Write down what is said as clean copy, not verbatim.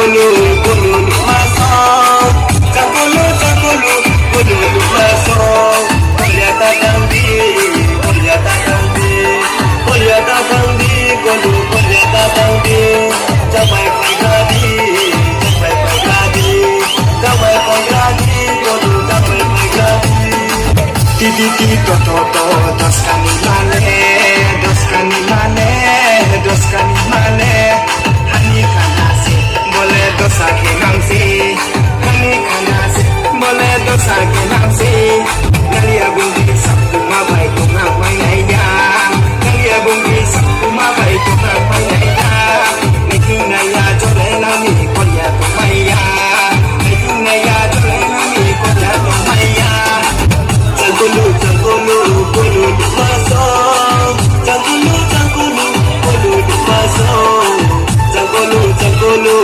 jangkulu kululu masuk, jangkulu jangkulu kululu masuk. Kuliah tangdi, kuliah tangdi, kuliah tangdi, kulu kuliah tangdi. Jamai pagadi, jamai pagadi, jamai pagadi, kulu jamai pagadi. Titi titi toto toto, dos kani mane, dos kani mane, dos kani mane. Hani kanasi, boleh dosa kenamsi. Hani kanasi, boleh dosa kenamsi. Nalia bungi sabtu mabai tunga mainaya. Nalia bungi sabtu mabai tunga mainaya. Nekina ya jole nami kolia tumaya. Nekina ya jole nami kolia tumaya. Jangkulu jangkulu kulu masuk. Jangkulu jangkulu kulu masuk. Jangkulu jangkulu